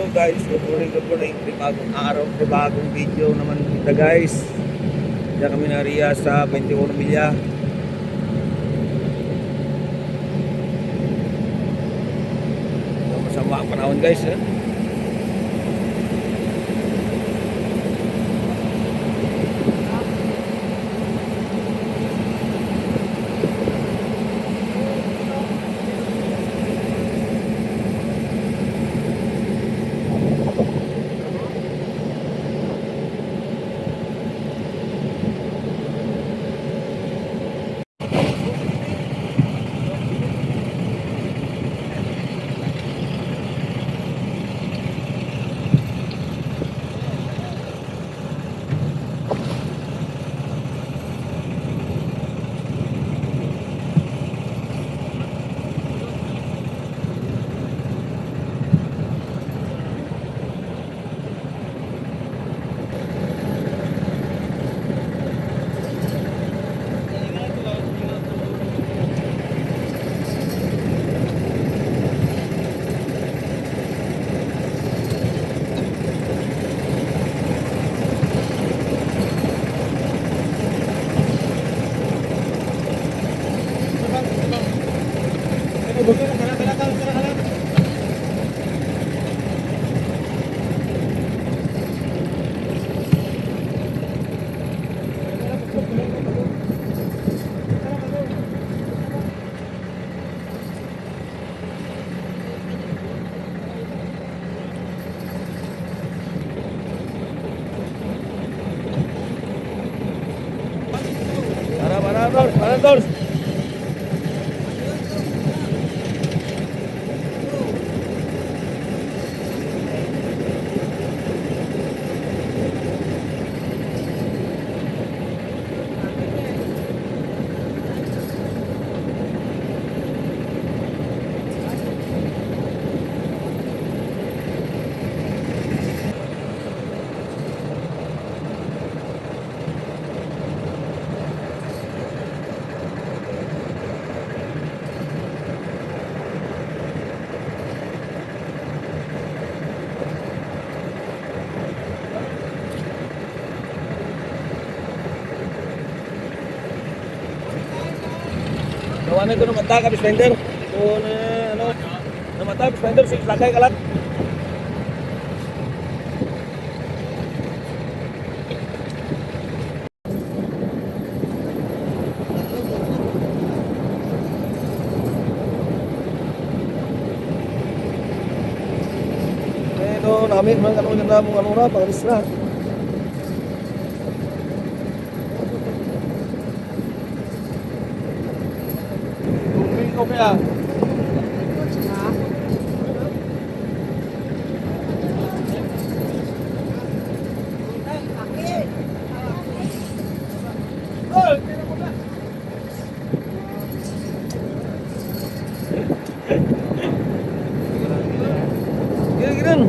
guys, good morning, bagong araw, bagong video naman kita guys. Diyan kami na Ria sa 21 Milya. Masama ang panahon guys eh. Para Tol. Kawanan ko na mata ka Bispender. So na ano, na mata Bispender sige lakay kalat. Pero namin man kanon na mo ano ra pagis na. Okay ah. Gini.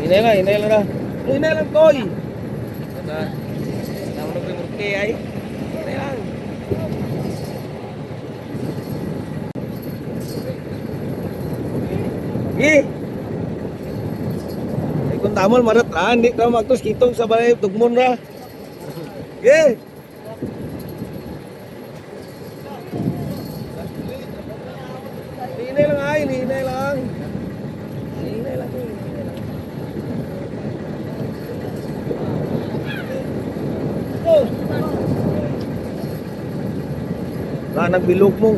Inay lang na. Inay lang toy. Ada. Nama murke ay. Inay lang. Ay kung tamol marat ra, hindi ka magtos kitong sa balay tugmon ra. Ge. Hinay lang ay, hinay lang. Hinay lang. Nagbilog mo.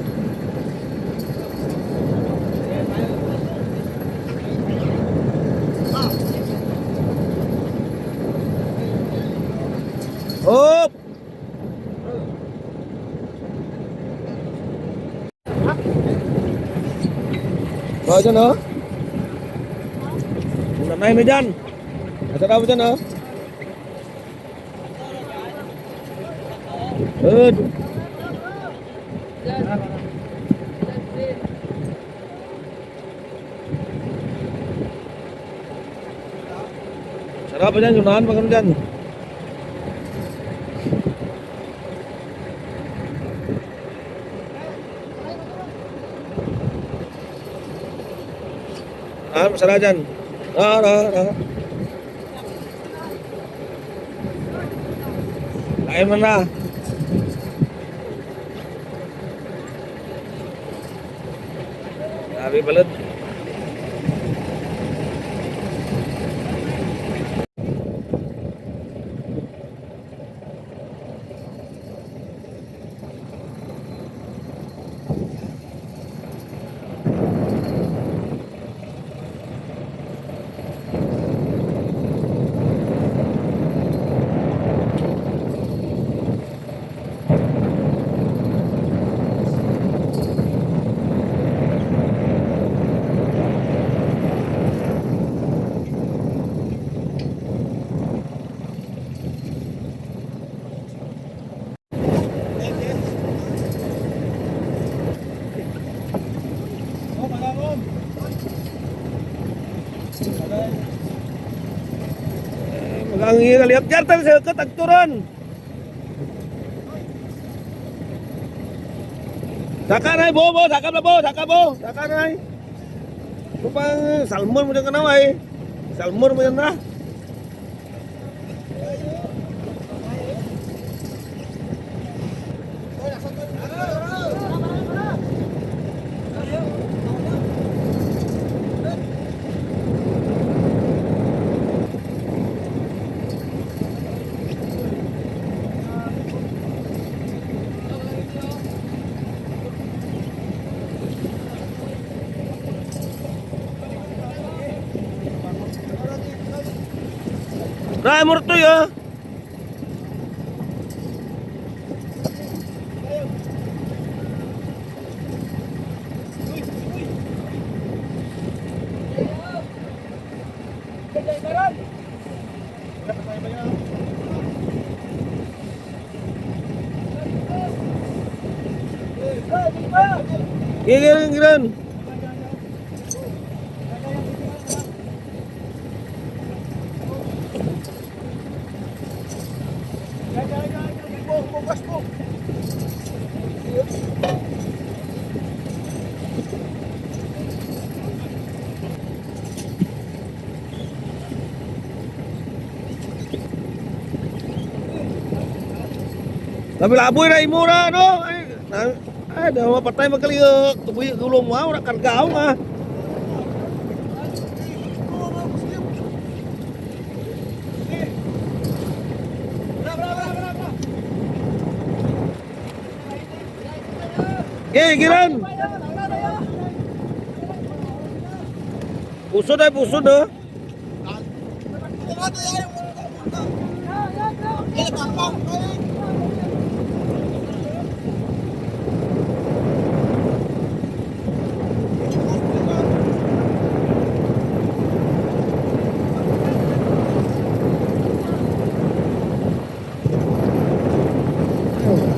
Hop! Bawa dyan oh. Nanay mo dyan. Asa ka mo dyan oh. Good. Sarap pa dyan, yunahan pa kami dyan. Ah, masala dyan. Ah. Kain mo na. Sabi balad. Magang lihat jartan sa katagturan. Saka na bobo, saka na bo, saka bo, saka na. Kupang salmon mo dyan ka na eh. Salmon mo yan na. Rai murto ya. Giran. Labi-laboy na imura no. Ay, daw patay magkaliyo. Tubuy gulong mo, ora kargao nga. Giran. Pusod ay pusod oh.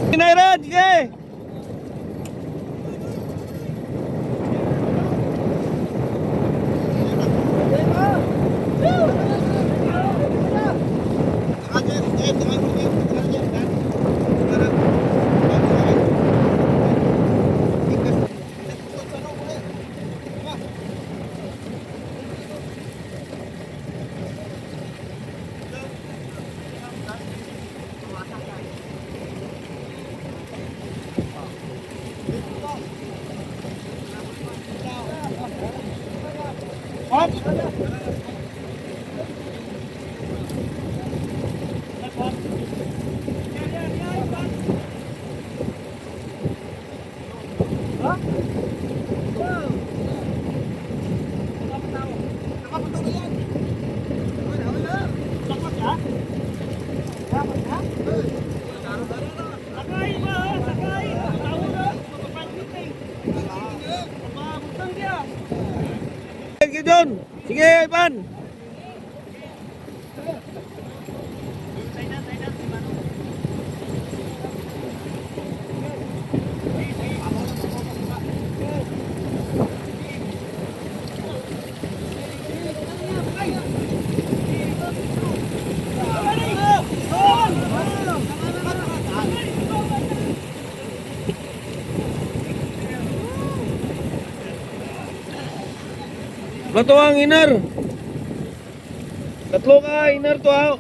Kinairan, sige. Sige John, sige Ivan. Mato ang inar. Tatlo ka, inar to ha.